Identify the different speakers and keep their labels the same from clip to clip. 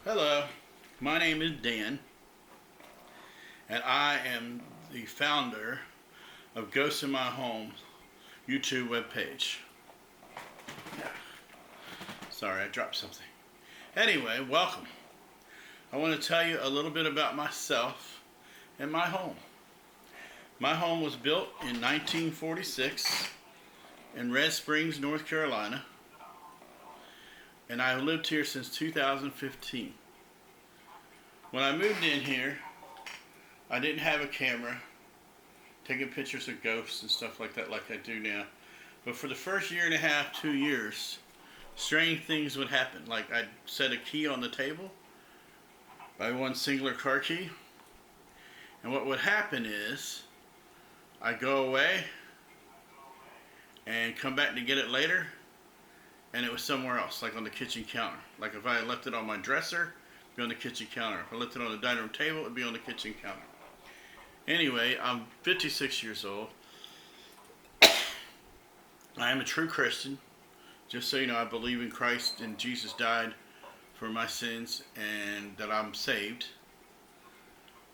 Speaker 1: Hello, my name is Dan, and I am the founder of Ghosts in My Home YouTube webpage. Sorry, I dropped something. Anyway, welcome. I want to tell you a little bit about myself and my home. My home was built in 1946 in Red Springs, North Carolina, and I've lived here since 2015. When I moved in here, I didn't have a camera taking pictures of ghosts and stuff like that like I do now. But for the first year and a half, 2 years, strange things would happen. Like I'd set a key on the table by one singular car key. And what would happen is I'd go away and come back to get it later, and it was somewhere else, like on the kitchen counter. Like if I had left it on my dresser, it'd be on the kitchen counter. If I left it on the dining room table, it'd be on the kitchen counter. Anyway, I'm 56 years old. I am a true Christian. Just so you know, I believe in Christ and Jesus died for my sins and that I'm saved.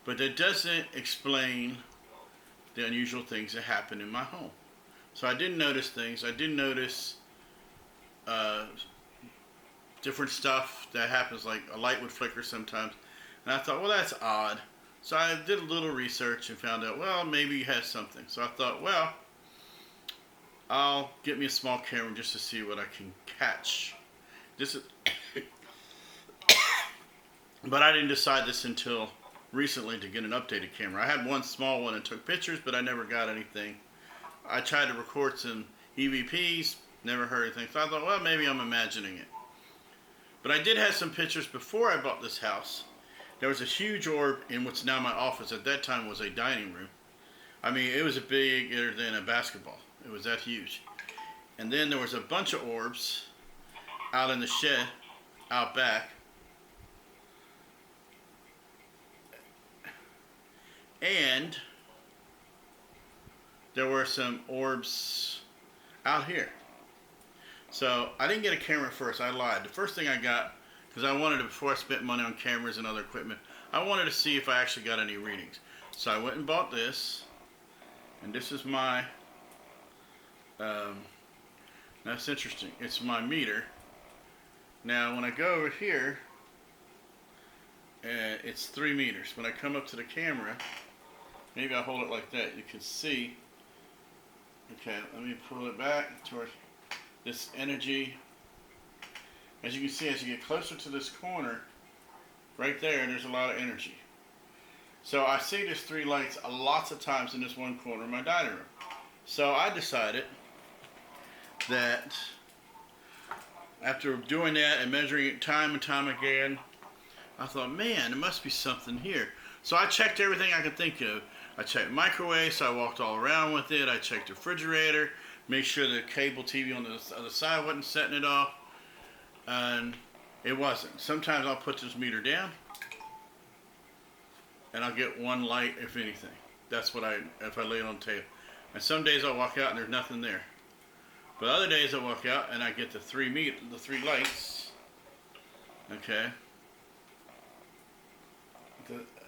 Speaker 1: But that doesn't explain the unusual things that happen in my home. So I did notice things. I did notice different stuff that happens, like a light would flicker sometimes. And I thought, well, that's odd. So I did a little research and found out, well, maybe you have something. So I thought, well, I'll get me a small camera just to see what I can catch. This is but I didn't decide this until recently to get an updated camera. I had one small one and took pictures, but I never got anything. I tried to record some EVPs, never heard anything. So I thought, well, maybe I'm imagining it. But I did have some pictures before I bought this house. There was a huge orb in what's now my office. At that time was a dining room. I mean, it was bigger than a basketball. It was that huge. And then there was a bunch of orbs out in the shed, out back. And there were some orbs out here. So I didn't get a camera first. I lied. The first thing I got, because I wanted to, before I spent money on cameras and other equipment, I wanted to see if I actually got any readings. So I went and bought this, and this is my, that's interesting. It's my meter. Now when I go over here, it's 3 meters. When I come up to the camera, maybe I'll hold it like that. You can see. Okay, let me pull it back towards this energy. As you can see, as you get closer to this corner, right there's a lot of energy. So I see these 3 lights lots of times in this one corner of my dining room. So I decided that after doing that and measuring it time and time again, I thought, man, there must be something here. So I checked everything I could think of. I checked microwave, so I walked all around with it. I checked the refrigerator, made sure the cable TV on the other side wasn't setting it off. And it wasn't. Sometimes I'll put this meter down and I'll get one light, if anything. That's what if I lay it on the table. And some days I'll walk out and there's nothing there. But other days I walk out and I get the 3 lights. Okay.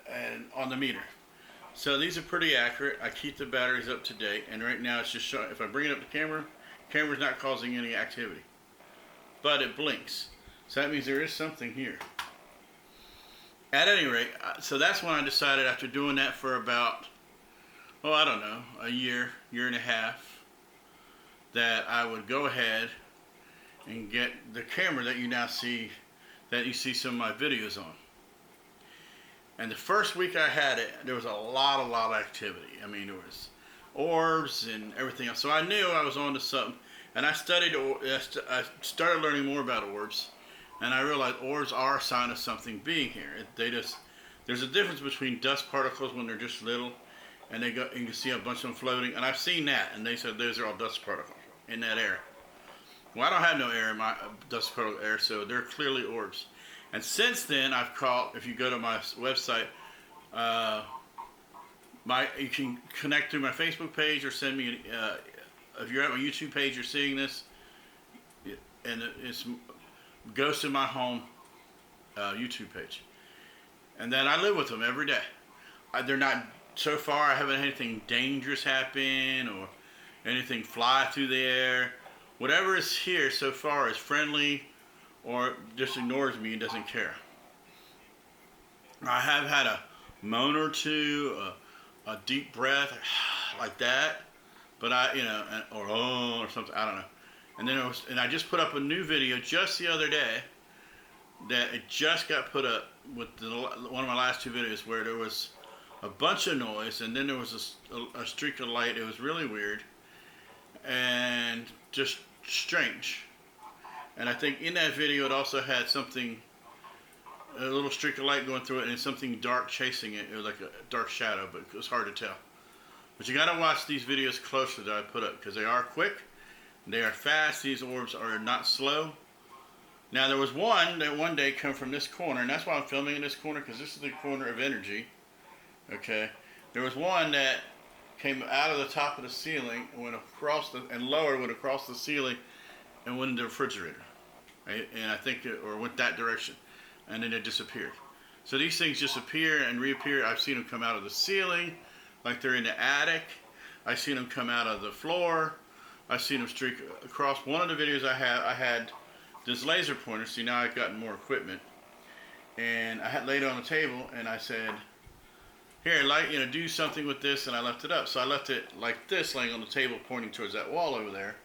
Speaker 1: And on the meter. So these are pretty accurate. I keep the batteries up to date, and right now it's just showing. If I bring it up to camera's not causing any activity, but it blinks. So that means there is something here. At any rate, so that's when I decided, after doing that for about, I don't know, a year and a half, that I would go ahead and get the camera that you now see, that you see some of my videos on. And the first week I had it, there was a lot of activity. I mean, there was orbs and everything else. So I knew I was on to something. And I started learning more about orbs. And I realized orbs are a sign of something being here. There's a difference between dust particles when they're just little, and you can see a bunch of them floating. And I've seen that, and they said those are all dust particles in that air. Well, I don't have no air in my dust particle air, so they're clearly orbs. And since then, I've caught, if you go to my website, you can connect through my Facebook page or send me, if you're at my YouTube page, you're seeing this, and it's Ghosts in My Home YouTube page. And then I live with them every day. They're not, so far I haven't had anything dangerous happen or anything fly through the air. Whatever is here so far is friendly or just ignores me and doesn't care. I have had a moan or two, a deep breath like that, but or something, I don't know. And then I just put up a new video just the other day that it just got put up with one of my last two videos where there was a bunch of noise and then there was a streak of light. It was really weird and just strange. And I think in that video it also had something, a little streak of light going through it and something dark chasing it. It was like a dark shadow, but it was hard to tell. But you gotta watch these videos closely that I put up because they are quick, they are fast. These orbs are not slow. Now there was one that one day come from this corner, and that's why I'm filming in this corner because this is the corner of energy. Okay, there was one that came out of the top of the ceiling, went across and lower, went across the ceiling, and went in the refrigerator. Right? And I think or went that direction, and then it disappeared. So these things just appear and reappear. I've seen them come out of the ceiling, like they're in the attic. I've seen them come out of the floor. I've seen them streak across. One of the videos I had this laser pointer. See, now I've gotten more equipment, and I had laid it on the table, and I said, "Here, do something with this," and I left it up. So I left it like this, laying on the table, pointing towards that wall over there.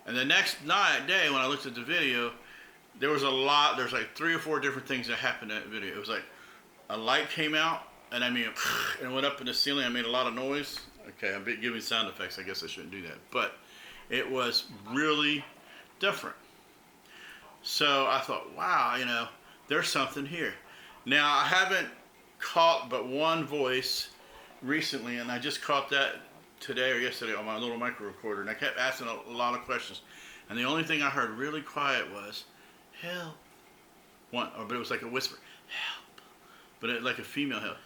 Speaker 1: And the next day, when I looked at the video, there's like 3 or 4 different things that happened in that video. It was like a light came out, and and went up in the ceiling. I made a lot of noise. Okay, I'm giving sound effects. I guess I shouldn't do that, but it was really different. So I thought, wow, there's something here. Now I haven't caught but one voice recently, and I just caught that today or yesterday on my little micro recorder, and I kept asking a lot of questions, and the only thing I heard really quiet was help. But it was like a whisper, help, but like a female help.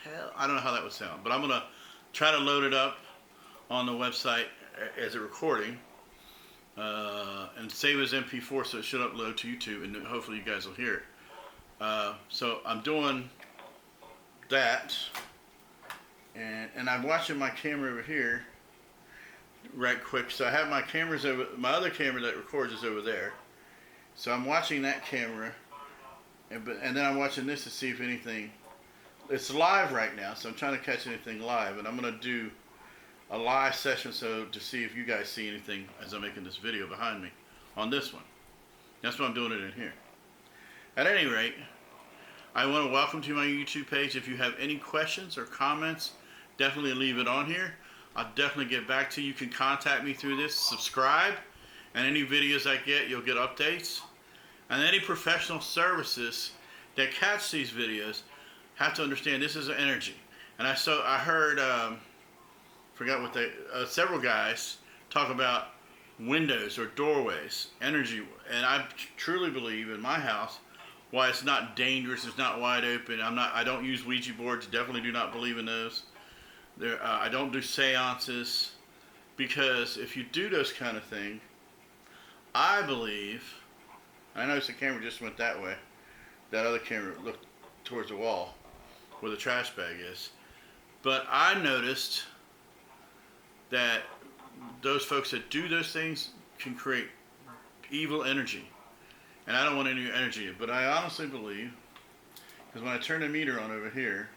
Speaker 1: Help. I don't know how that would sound, but I'm gonna try to load it up on the website as a recording and save as MP4, so it should upload to YouTube, and hopefully you guys will hear it. So I'm doing that, and I'm watching my camera over here right quick. So I have my cameras over, my other camera that records is over there. So I'm watching that camera, and then I'm watching this to see if anything, it's live right now, so I'm trying to catch anything live, and I'm going to do a live session to see if you guys see anything as I'm making this video behind me on this one. That's why I'm doing it in here. At any rate, I want to welcome to my YouTube page. If you have any questions or comments, definitely leave it on here. I'll definitely get back to you. You can contact me through this, subscribe, and any videos I get, you'll get updates. And any professional services that catch these videos have to understand this is an energy. And I heard, forgot what several guys talk about windows or doorways, energy, and I truly believe in my house, why it's not dangerous, it's not wide open. I don't use Ouija boards, definitely do not believe in those. I don't do seances, because if you do those kind of things, I believe, I noticed the camera just went that way, that other camera looked towards the wall where the trash bag is, but I noticed that those folks that do those things can create evil energy. And I don't want any energy, but I honestly believe, because when I turn the meter on over here,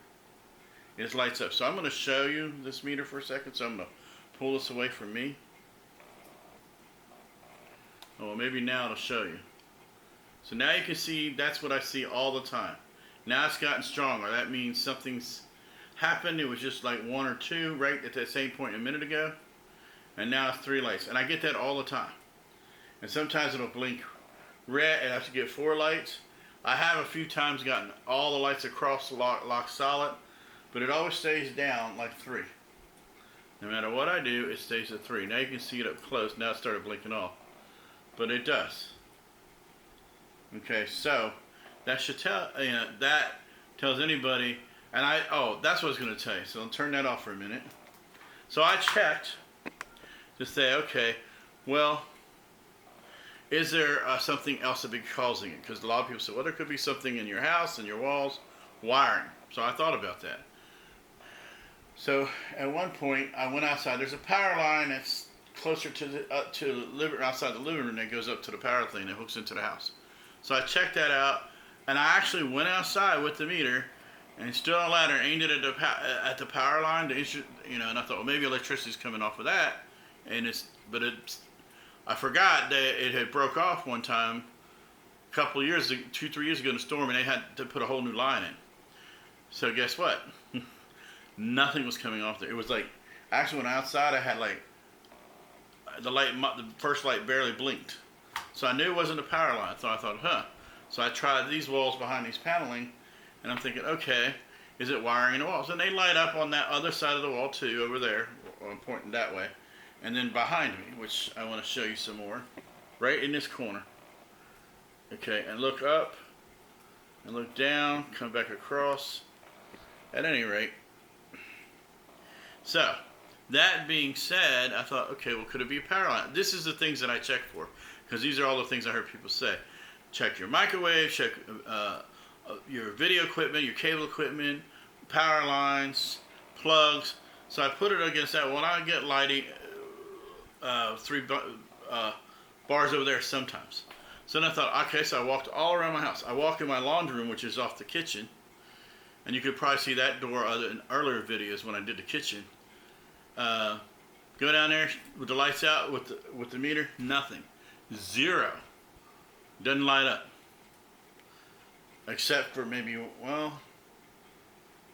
Speaker 1: it lights up. So I'm going to show you this meter for a second. So I'm going to pull this away from me. Oh, well, maybe now it'll show you. So now you can see that's what I see all the time. Now it's gotten stronger. That means something's happened. It was just like 1 or 2 right at that same point a minute ago. And now it's 3 lights. And I get that all the time. And sometimes it'll blink red and I have to get 4 lights. I have a few times gotten all the lights across lock solid, but it always stays down like 3. No matter what I do, it stays at 3. Now you can see it up close. Now it started blinking off, but it does. Okay, so that should tell, that tells anybody. And that's what I was going to tell you. So I'll turn that off for a minute. So I checked to say, okay, well, is there something else that be causing it? Because a lot of people say, well, there could be something in your house, in your walls, wiring. So I thought about that. So at one point, I went outside. There's a power line that's closer to the outside the living room that goes up to the power thing that hooks into the house. So I checked that out, and I actually went outside with the meter and stood on a ladder and aimed it at the power line. And I thought, well, maybe electricity's coming off of that, I forgot that it had broke off one time, a couple of years, 2-3 years ago in a storm, and they had to put a whole new line in. So guess what? Nothing was coming off there. It was like, actually when outside I had like, the first light barely blinked. So I knew it wasn't a power line. So I thought, So I tried these walls behind these paneling, and I'm thinking, okay, is it wiring in the walls? And they light up on that other side of the wall too, over there. I'm pointing that way. And then behind me, which I want to show you some more, right in this corner. Okay, and look up, and look down, come back across. At any rate, so that being said, I thought, okay, well, could it be a power line? This is the things that I check for, because these are all the things I heard people say. Check your microwave, check your video equipment, your cable equipment, power lines, plugs. So I put it against that. When I get lighting, 3 bars over there sometimes. So then I thought, okay, so I walked all around my house. I walked in my laundry room, which is off the kitchen. And you could probably see that door in earlier videos when I did the kitchen. Go down there with the lights out with the meter, nothing. 0. Doesn't light up. Except for maybe, well,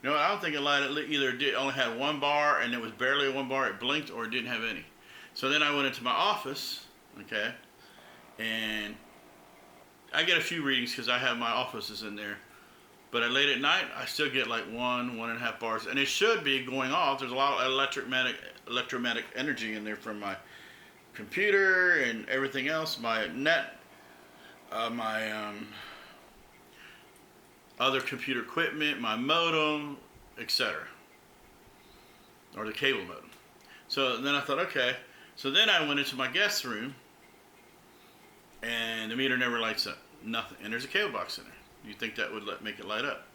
Speaker 1: no, I don't think it lighted up. Either it only had 1 bar and it was barely a 1 bar, it blinked, or it didn't have any. So then I went into my office, okay, and I get a few readings because I have my offices in there. But late at night, I still get like 1.5 bars, and it should be going off. There's a lot of electromagnetic energy in there from my computer and everything else, my net, my other computer equipment, my modem, etc., or the cable modem. So then I thought, okay. So then I went into my guest room, and the meter never lights up, nothing. And there's a cable box in there. You think that would make it light up?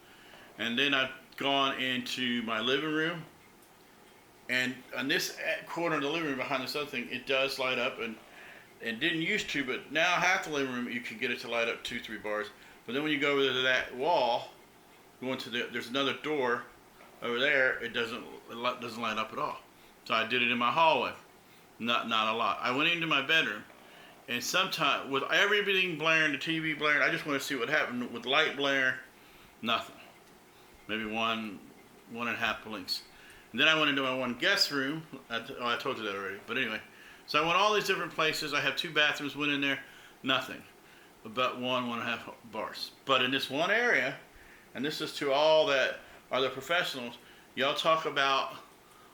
Speaker 1: And then I've gone into my living room, and on this corner of the living room behind this other thing, it does light up, and didn't used to, but now half the living room you can get it to light up 2-3 bars. But then when you go over to that wall, there's another door over there. It doesn't light up at all. So I did it in my hallway, not a lot. I went into my bedroom. And sometimes, with everything blaring, the TV blaring, I just want to see what happened. With light blare, nothing. Maybe 1.5 blinks. And then I went into my one guest room. I told you that already. But anyway, so I went all these different places. I have 2 bathrooms, went in there, nothing. About 1.5 bars. But in this one area, and this is to all that are the professionals, y'all talk about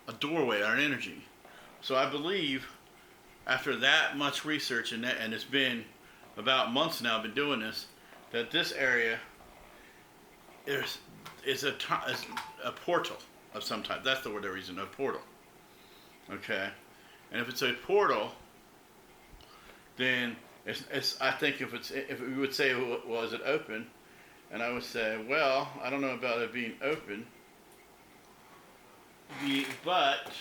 Speaker 1: a doorway or an energy. So I believe, after that much research, and it's been about months now I've been doing this, that this area is a portal of some type. That's the word they're using, a portal. Okay? And if it's a portal, then I think if we would say, well, is it open? And I would say, well, I don't know about it being open, but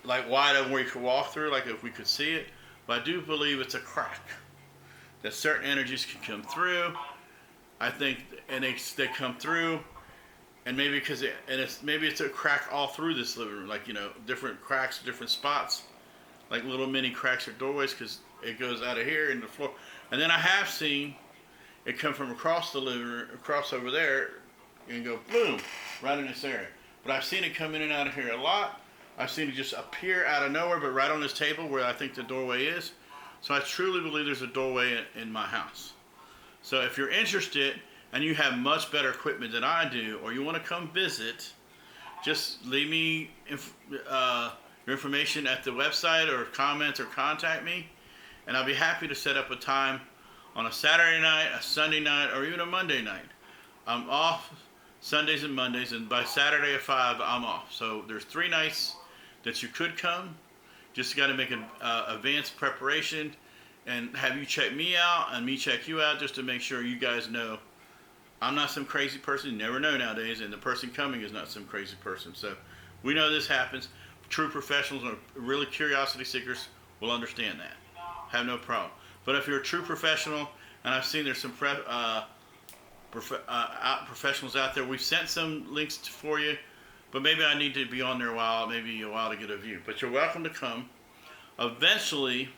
Speaker 1: like wide open where you could walk through, like if we could see it. But I do believe it's a crack that certain energies can come through. I think, and they come through, and maybe it's a crack all through this living room, like different cracks, different spots, like little mini cracks or doorways, because it goes out of here in the floor. And then I have seen it come from across the living room, across over there, and go boom, right in this area. But I've seen it come in and out of here a lot. I've seen it just appear out of nowhere, but right on this table where I think the doorway is. So I truly believe there's a doorway in my house. So if you're interested and you have much better equipment than I do, or you want to come visit, just leave me your information at the website, or comments, or contact me, and I'll be happy to set up a time on a Saturday night, a Sunday night, or even a Monday night. I'm off Sundays and Mondays, and by Saturday at 5, I'm off. So there's 3 nights that you could come. Just got to make an advanced preparation and have you check me out and me check you out, just to make sure you guys know I'm not some crazy person. You never know nowadays, and the person coming is not some crazy person. So we know this happens. True professionals or really curiosity seekers will understand that. Have no problem. But if you're a true professional, and I've seen there's some professionals out there, we've sent some links for you, but maybe I need to be on there maybe a while to get a view. But you're welcome to come. Eventually,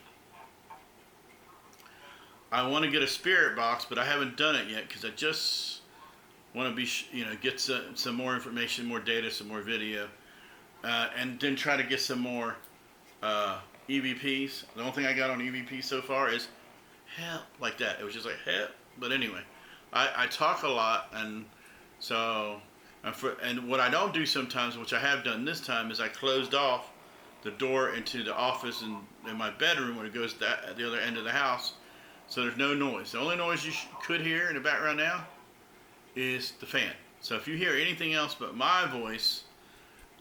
Speaker 1: I want to get a spirit box, but I haven't done it yet because I just want to be, get some more information, more data, some more video, and then try to get some more EVPs. The only thing I got on EVP so far is help, like that. It was just like help. But anyway, I talk a lot, and so and what I don't do sometimes, which I have done this time, is I closed off the door into the office and in my bedroom when it goes at the other end of the house, so there's no noise. The only noise you could hear in the background now is the fan. So if you hear anything else but my voice,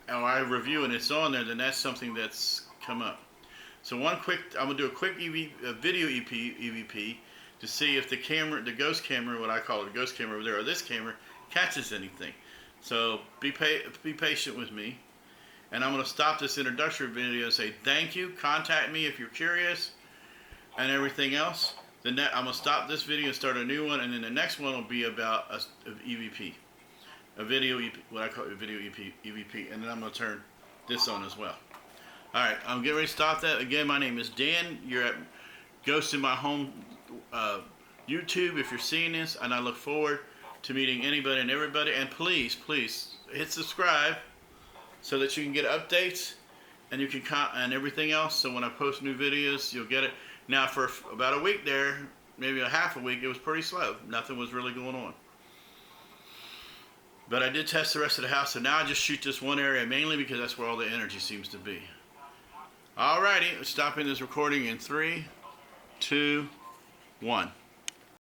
Speaker 1: or I review and it's on there, then that's something that's come up. So I'm gonna do a quick video EVP to see if the ghost camera, what I call it, the ghost camera over there, or this camera, catches anything. So be patient with me. And I'm going to stop this introductory video and say thank you. Contact me if you're curious and everything else. Then I'm going to stop this video and start a new one. And then the next one will be about a EVP. A video EP, what I call a video EVP. And then I'm going to turn this on as well. Alright, I'm getting ready to stop that. Again, my name is Dan. You're at Ghost in My Home YouTube if you're seeing this. And I look forward to meeting anybody and everybody. And please hit subscribe, so that you can get updates and you can and everything else. So when I post new videos, you'll get it. Now for about a week there, maybe a half a week, it was pretty slow. Nothing was really going on. But I did test the rest of the house, so now I just shoot this one area mainly because that's where all the energy seems to be. Alrighty, stopping this recording in 3, 2, 1.